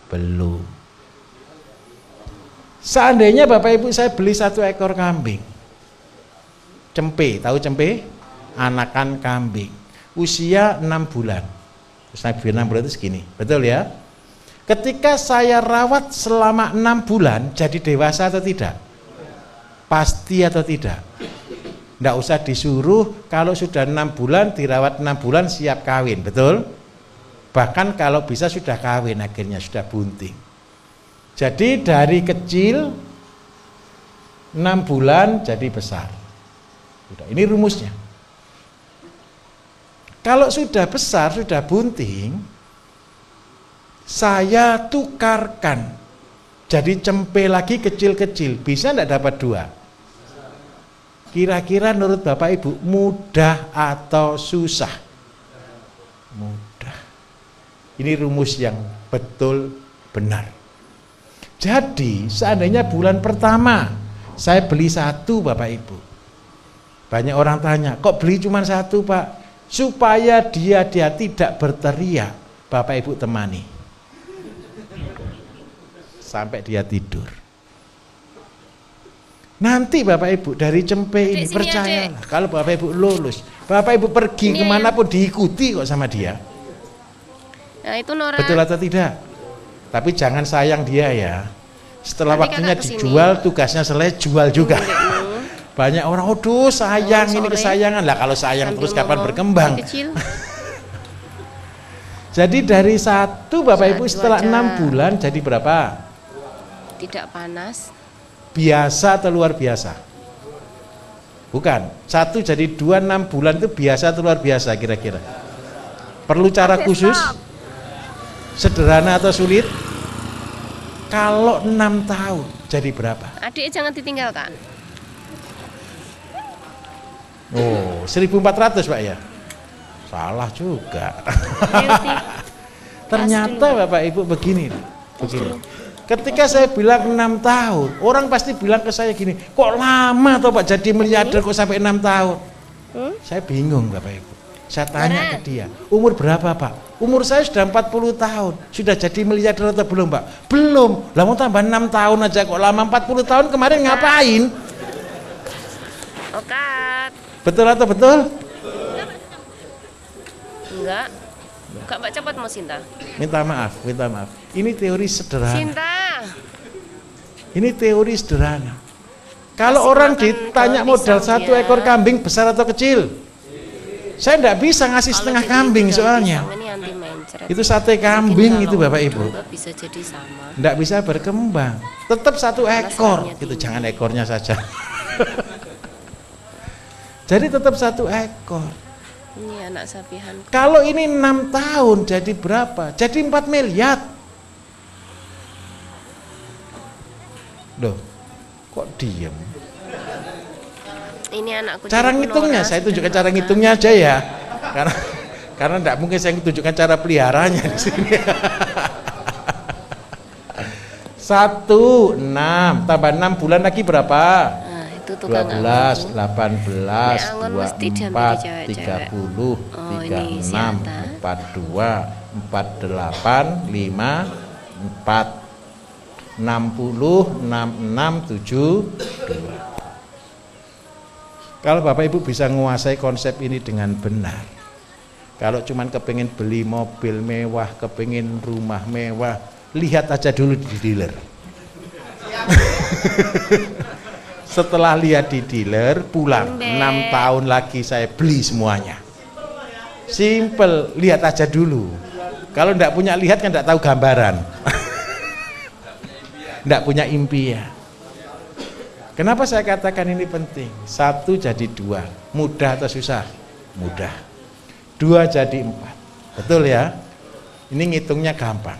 Belum. Seandainya Bapak Ibu saya beli 1 ekor kambing, cempe, tahu cempe? Anakan kambing, usia 6 bulan. Terus 6 bulan itu segini, betul ya? Ketika saya rawat selama 6 bulan, jadi dewasa atau tidak? Pasti atau tidak? Nggak usah disuruh, kalau sudah 6 bulan, dirawat 6 bulan siap kawin, betul? Bahkan kalau bisa sudah kawin akhirnya, sudah bunting. Jadi dari kecil 6 bulan jadi besar. Sudah, ini rumusnya. Kalau sudah besar, sudah bunting, saya tukarkan jadi cempe lagi kecil-kecil. Bisa enggak dapat 2? Kira-kira menurut Bapak Ibu mudah atau susah? Mudah. Ini rumus yang betul benar. Jadi seandainya bulan pertama saya beli 1 Bapak Ibu, banyak orang tanya, kok beli cuma 1 Pak? Supaya dia tidak berteriak, Bapak Ibu temani sampai dia tidur. Nanti Bapak Ibu dari cempe ini percayalah, kalau Bapak Ibu lulus, Bapak Ibu pergi kemanapun diikuti kok sama dia. Nah, itu Nora. Betul atau tidak? Tapi jangan sayang dia ya. Setelah waktunya dijual, tugasnya selesai, jual juga. Banyak orang, aduh sayang, ini kesayangan. Lah kalau sayang terus kapan berkembang? Jadi dari 1 Bapak Ibu setelah 6 bulan jadi berapa? Tidak panas. Biasa atau luar biasa? Bukan. 1 jadi 2, 6 bulan itu biasa atau luar biasa kira-kira? Perlu cara khusus? Sederhana atau sulit? Kalau 6 tahun jadi berapa? Adik jangan ditinggalkan. Oh, 1400 Pak ya? Salah juga. Ternyata Bapak Ibu begini. Ketika saya bilang 6 tahun, orang pasti bilang ke saya gini, kok lama toh Pak jadi miliarder kok sampai 6 tahun? Saya bingung Bapak Ibu. Saya tanya ke dia, umur berapa Pak? Umur saya sudah 40 tahun. Sudah jadi miliarder atau belum Pak? Belum. Lah mau tambah 6 tahun aja kok lama. 40 tahun kemarin ngapain? Okat. Betul atau betul? Enggak. Kak Mbak cepat mau Sinta. Minta maaf. Ini teori sederhana. Sinta. Ini teori sederhana. Kalau orang ditanya modal 1 ekor kambing besar atau kecil? Saya tidak bisa ngasih setengah kambing soalnya. Itu sate kambing itu Bapak Ibu. Bisa jadi sama. Tidak bisa berkembang. Tetap 1 ekor. Itu jangan ekornya saja. Jadi tetap 1 ekor. Ini anak sapihan. Kalau ini 6 tahun jadi berapa? Jadi 4 miliar. Loh, kok diem? Ini anakku. Cara ngitungnya, saya tunjukkan cara ngitungnya aja ya. Karena tidak mungkin saya tunjukkan cara peliharanya di sini. 1, 6 tambah 6 bulan lagi berapa? 12, 18, 24, 30, 36, 42, 48, 5, 4, 60, 66, 7, 2. Kalau Bapak Ibu bisa menguasai konsep ini dengan benar, kalau cuman kepingin beli mobil mewah, kepingin rumah mewah, lihat aja dulu di dealer. Setelah lihat di dealer, pulang 6 tahun lagi saya beli semuanya. Simple, lihat aja dulu. Kalau enggak punya lihat kan enggak tahu gambaran. Enggak punya impian. Kenapa saya katakan ini penting? 1 jadi 2, mudah atau susah? Mudah. 2 jadi 4, betul ya? Ini ngitungnya gampang,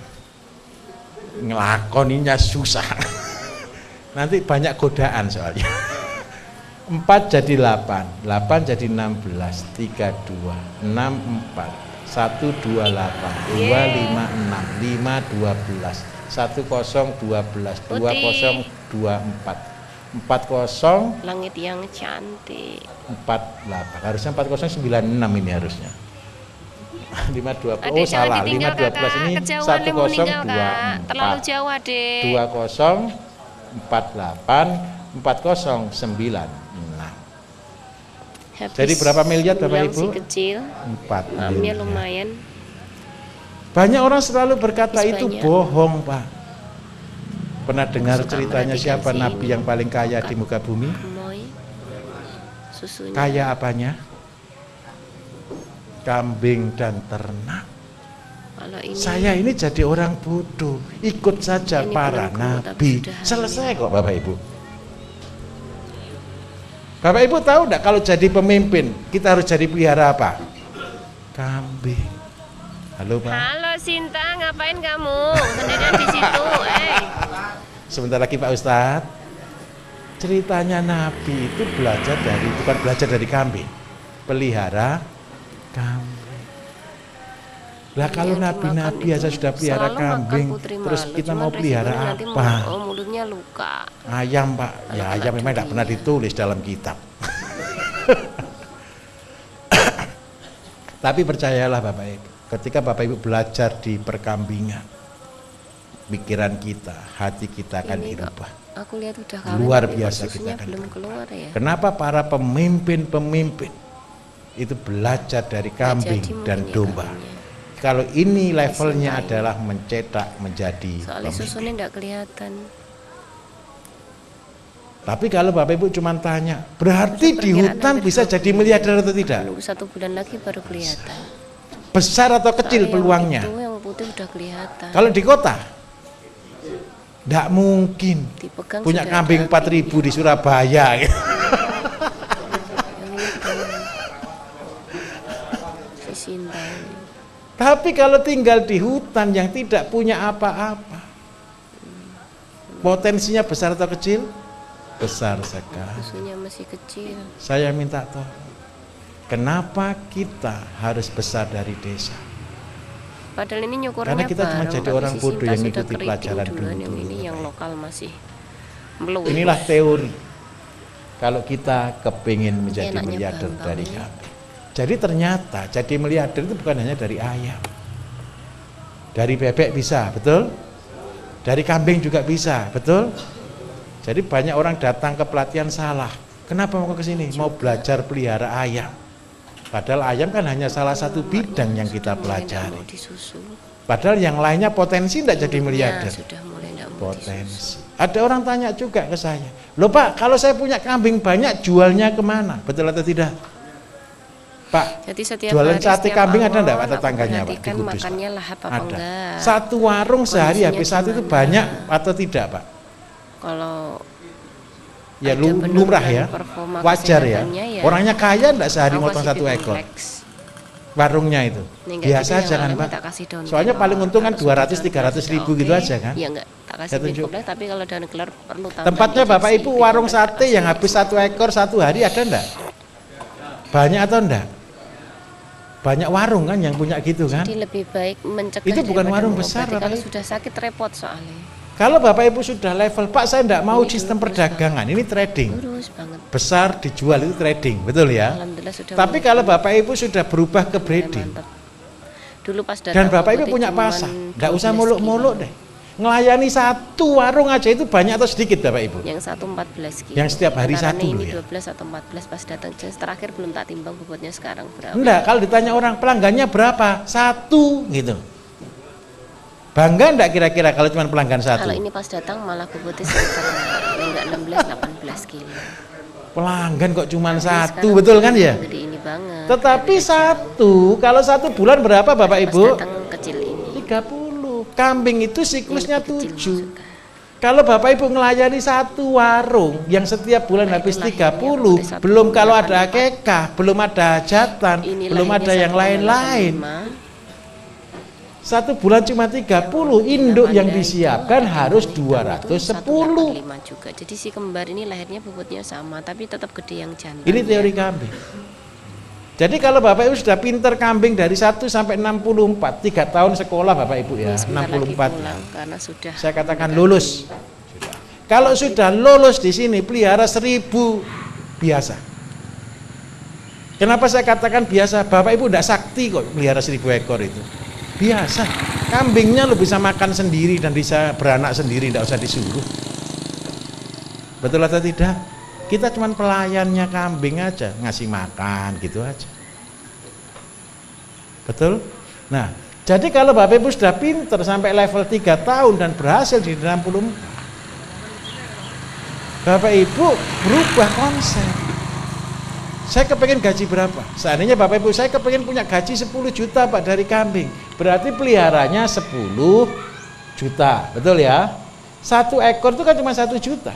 ngelakoninya susah. Nanti banyak godaan soalnya. 4 jadi 8, 8 jadi 16, 32, 6, 4, 1, 28, 2, 5, 6, 5, 12, 10, 12, 20, 24. 40 langit yang cantik 48 harusnya 4096 ini harusnya 512. Adik, Oh jangan salah, ditinggal, 512 Kakak. ini Kejauhan nih mau meninggal, Kak. Terlalu 1024. jauh, Adik. 2048 409. Nah. Habis Jadi berapa miliar Bapak pulang Ibu? si kecil. 4 Amnya miliar. lumayan. Banyak orang selalu berkata Habis itu banyak. bohong, Pak. Pernah dengar Suka ceritanya merhatikan siapa si nabi ini. yang paling kaya di muka bumi? Gemoy. Susunya. Kaya apanya? Kambing dan ternak. Kalau ini Saya ini jadi orang bodoh, ikut saja Ini para belum kuat, tapi nabi. sudah hamil. Selesai kok Bapak Ibu. Bapak Ibu tahu enggak kalau jadi pemimpin kita harus jadi pelihara apa? Kambing. Halo Pak. Halo Sinta, ngapain kamu? Sendirian di situ, Sebentar lagi Pak Ustadz. Ceritanya Nabi itu bukan belajar dari kambing, pelihara kambing. Lah kalau Yang nabi-nabi dimakan aja itu sudah pelihara selalu makan kambing, putri terus malu. kita Cuman mau pelihara resikonya nanti apa? mulutnya luka. Ayam Pak, ya Anak-anak ayam memang tidak dunia. pernah ditulis dalam kitab. Tapi percayalah Bapak Ibu, ketika Bapak Ibu belajar di perkambingan, pikiran kita, hati kita akan Ini kok, dirubah. aku lihat udah kawin. Luar tapi biasa kok kita susunya akan belum berubah. keluar ya. Kenapa para pemimpin-pemimpin itu belajar dari kambing Jadi dan mungkin ya domba? kawinnya. Kalau ini levelnya Disintai. adalah mencetak menjadi Soalnya pemimpin. susunya enggak kelihatan. Tapi kalau Bapak Ibu cuma tanya, berarti di Perkiraan hutan hampir bisa 20. jadi miliarder atau tidak? Lalu 1 bulan lagi baru kelihatan. Besar atau kecil Soalnya peluangnya? Yang itu yang putih udah kelihatan. Kalau di kota, tidak mungkin Dipegang punya sudah kambing ada. 4.000 di Surabaya. Yang ini belum. Si Sinta ini. Tapi kalau tinggal di hutan yang tidak punya apa-apa, potensinya besar atau kecil? Besar sekali. Susunya masih kecil. Saya minta tolong, kenapa kita harus besar dari desa? Padahal ini nyukurnya Karena kita cuma bareng, jadi tapi orang si bodoh Sinta yang sudah ikuti keriting pelajaran duluan, yang dulu. ini yang lokal masih meluruh. Inilah teori. Kalau kita kepingin menjadi Enaknya miliarder gampang, dari ya. kambing. Jadi ternyata jadi miliarder itu bukan hanya dari ayam. Dari bebek bisa, betul? Dari kambing juga bisa, betul? Jadi banyak orang datang ke pelatihan salah. Kenapa mau ke sini? Mau belajar pelihara ayam. Padahal ayam kan hanya salah satu bidang yang kita Mulai nggak pelajari. mau disusu. Padahal yang lainnya potensi tidak jadi Induknya miliarder. sudah mulai nggak mau disusu. Potensi. Ada orang tanya juga ke saya, loh Pak, kalau saya punya kambing banyak, jualnya kemana? Betul atau tidak? Pak, Jadi setiap jualan hari, sate setiap kambing ada awal, enggak Pak aku tetangganya Pak di perhatikan Kudus? Pak? makannya lahap apa Ada. enggak. Satu warung sehari Kondisinya habis satu itu gimana? banyak atau tidak Pak? Kalau Ya ada lumrah ya, penurunan performa wajar ya. kesehatannya ya, Orangnya kaya enggak sehari aku motong kasih satu ekor? Biflex. Warungnya itu. Nih, nggak Biasa gitu, yang jangan lainnya Pak. tak kasih daun Soalnya kelor. paling untung kan Kalau sudah 200-300 sudah ribu gitu oke, aja kan? Ya enggak, tak kasih Saya tunjuk. Biflex, tapi kalau daun kelor perlu tambahan. Tempatnya Bapak injeksi. Ibu warung Biflex tak sate yang kasih. habis satu ekor satu hari ada enggak? Banyak atau enggak? Banyak warung kan yang punya gitu kan? Jadi lebih baik mencegah Itu bukan daripada warung mengobati. besar, Bapak Kalau Ibu. sudah sakit repot soalnya. Kalau Bapak Ibu sudah level, Pak saya enggak mau Ini sistem lurus perdagangan, ini trading. Lurus banget. Besar dijual itu trading, betul ya? Alhamdulillah sudah. Tapi mulai kalau Bapak Ibu sudah berubah ke breeding, mantap. Dulu pas datang dan ke Bapak Ibu Putih punya cuman pasar, enggak usah 12 muluk-muluk kilo. deh. Ngelayani satu warung aja itu banyak atau sedikit Bapak Ibu? Yang satu 14 kilo. Yang setiap hari Antaranya satu ini loh ya? 12 atau 14 pas datang. Terakhir belum tak timbang bobotnya sekarang berapa. Enggak, kalau ditanya orang pelanggannya berapa? Satu gitu. Bangga enggak kira-kira kalau cuma pelanggan satu? Kalau ini pas datang malah bobotnya sekitar enggak 16-18 kilo. Pelanggan kok cuma Ini satu, sekarang betul kan ya? Gede ini banget. Tetapi Gede kecil. satu, kalau satu bulan berapa Bapak Pas Ibu? datang kecil ini. 30. Kambing itu siklusnya Ini kecil 7. maksudnya. Kalau Bapak Ibu melayani satu warung yang setiap bulan Nah, habis itu lahirnya 30, udah belum kalau ada 1,84. akekah, belum ada hajatan, Ini belum ada lahirnya yang lain-lain. 1,85. Satu bulan cuma 30, induk yang Pada disiapkan itu, harus itu 210. 185 juga. Jadi si kembar ini lahirnya bobotnya sama, tapi tetap gede yang jantan. Ini teori kambing. Jadi kalau Bapak Ibu sudah pinter kambing dari 1 sampai 64, 3 tahun sekolah Bapak Ibu ya, Ini sebentar lagi 64. pulang karena sudah. Saya katakan lulus. Kalau sudah lulus di sini pelihara 1000 biasa. Kenapa saya katakan biasa? Bapak Ibu tidak sakti kok melihara 1000 ekor itu. Biasa. Kambingnya lo bisa makan sendiri dan bisa beranak sendiri, tidak usah disuruh. Betul atau tidak? Kita cuma pelayannya kambing aja, ngasih makan gitu aja. Betul? Nah, jadi kalau Bapak Ibu sudah pinter sampai level 3 tahun dan berhasil di 64, Bapak Ibu berubah konsep. Saya kepengen gaji berapa? Seandainya Bapak Ibu saya kepengen punya gaji 10 juta Pak dari kambing, berarti peliharanya 10 juta, betul ya? 1 ekor itu kan cuma 1 juta.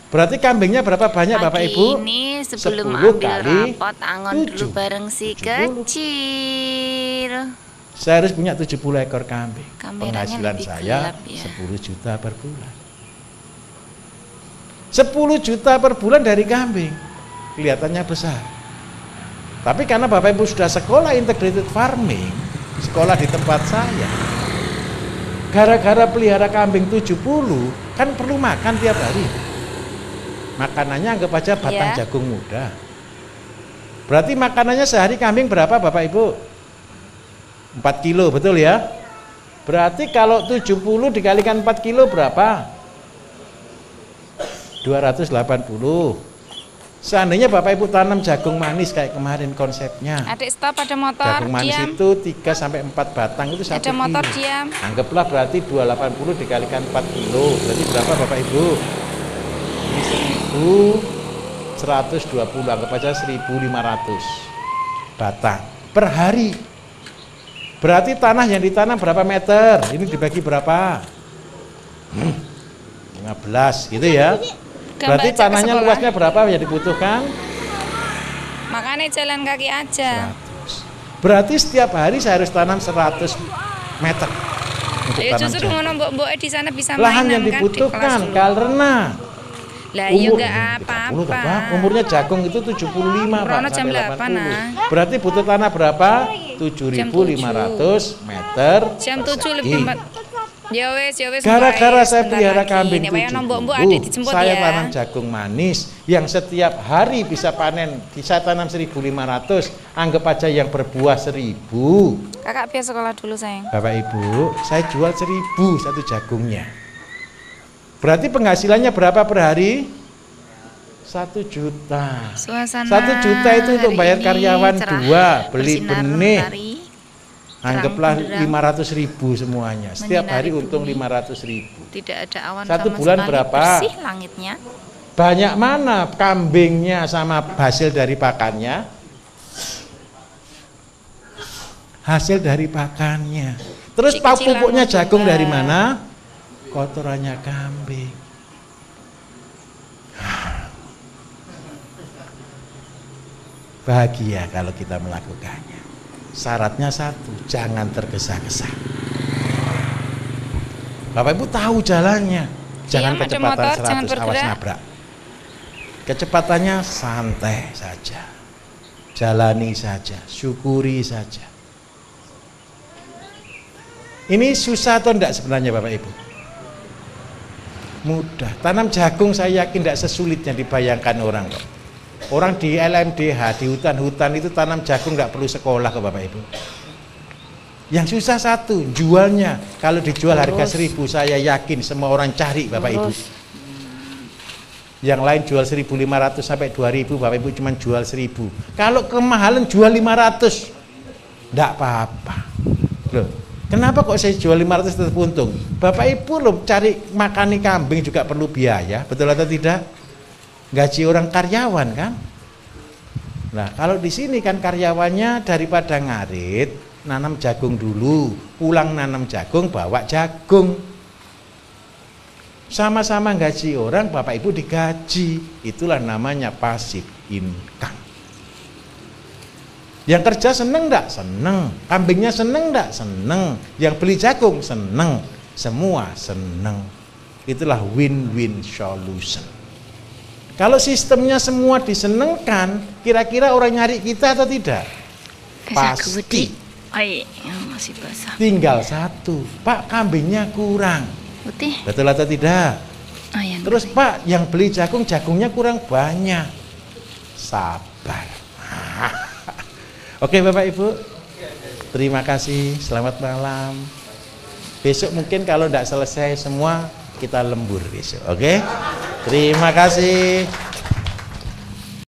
Berarti kambingnya berapa banyak Bapak Ibu? Ini sebelum 10 ambil kali rapot angon 7. dulu bareng si 70. kecil. Saya harus punya 70 ekor kambing. Kameranya Penghasilan lebih saya gelap ya. 10 juta per bulan. 10 juta per bulan dari kambing. Kelihatannya besar. Tapi karena Bapak Ibu sudah sekolah integrated farming, sekolah di tempat saya, gara-gara pelihara kambing 70, kan perlu makan tiap hari. Makanannya anggap aja batang jagung muda. Berarti makanannya sehari kambing berapa Bapak Ibu? 4 kilo, betul ya? Berarti kalau 70 dikalikan 4 kilo berapa? 280. Seandainya Bapak Ibu tanam jagung manis kayak kemarin konsepnya. Adik stop, ada motor, Jagung manis diam. itu 3 sampai 4 batang itu 1 Ada motor, kilo. diam. Anggaplah berarti 280 dikalikan 4 kilo. Berarti berapa Bapak Ibu? Ini 1120, anggap aja 1500 batang per hari. Berarti tanah yang ditanam berapa meter? Ini dibagi berapa? 15 gitu ya. Berarti Gambar cek ke tanahnya sekolah. luasnya berapa yang dibutuhkan? Makanya jalan kaki aja. 100. Berarti setiap hari saya harus tanam 100 meter untuk Ya tanam justru jagung. ngono mbok di sana bisa Lahan mainan yang kan di dibutuhkan kelas dulu. karena Lah ya enggak 30 apa-apa. Pak. Umurnya jagung itu 75 Pak, Rono jam sampai 8, 80. nah. Berarti butuh tanah berapa? 7.500 meter. Jam 7 persegi. lebih 4. Ya wes. Gara-gara Mbak. saya Sebentar pelihara lagi. kambing Ini wayahe mbok-mbok adik 70, dijemput saya ya. tanam jagung manis yang setiap hari bisa panen, bisa tanam 1.500, anggap aja yang berbuah 1.000. Kakak biar sekolah dulu sayang. Bapak Ibu, saya jual 1.000 satu jagungnya. Berarti penghasilannya berapa per hari? 1 juta. Suasana 1 juta itu untuk hari bayar ini karyawan cerah, 2, beli bersinar benih. mentari, Anggaplah terang 500.000 semuanya. Setiap hari menyinari untung bumi. 500.000. tidak ada awan Satu sama bulan sekali, berapa? bersih langitnya. Banyak mana kambingnya sama hasil dari pakannya? Hasil dari pakannya. Terus Kecil-kecilan pupuknya mau jagung coba. dari mana? Kotorannya kambing. Bahagia kalau kita melakukannya. Syaratnya satu, jangan tergesa-gesa. Bapak Ibu tahu jalannya. Jangan Diam, ada kecepatan motor, 100, jangan awas bergerak. nabrak. Kecepatannya santai saja. Jalani saja, syukuri saja. Ini susah atau enggak sebenarnya Bapak Ibu? Mudah. Tanam jagung saya yakin tidak sesulit yang dibayangkan orang kok. Orang di LMDH, di hutan-hutan itu tanam jagung nggak perlu sekolah ke Bapak Ibu. Yang susah satu, jualnya. Kalau dijual harga 1.000, saya yakin semua orang cari Bapak Ibu. Yang lain jual 1.500 sampai 2.000, Bapak Ibu cuma jual 1.000. Kalau kemahalan jual 500, enggak apa-apa. Loh, kenapa kok saya jual 500 tetap untung? Bapak Ibu loh cari makani kambing juga perlu biaya, betul atau tidak? Gaji orang karyawan kan? Nah, kalau di sini kan karyawannya daripada ngarit, nanam jagung dulu, pulang nanam jagung, bawa jagung. Sama-sama gaji orang, Bapak Ibu digaji. Itulah namanya passive income. Yang kerja seneng enggak? Seneng. Kambingnya seneng enggak? Seneng. Yang beli jagung seneng. Semua seneng. Itulah win-win solution. Kalau sistemnya semua disenengkan, kira-kira orang nyari kita atau tidak? Pasti. Masih basah. Tinggal satu, Pak, kambingnya kurang. Putih. Betul atau tidak? Yang Terus Pak, yang beli jagung, jagungnya kurang banyak. Sabar. Oke Bapak Ibu, terima kasih, selamat malam. Besok mungkin kalau tidak selesai semua kita lembur besok, oke? Terima kasih.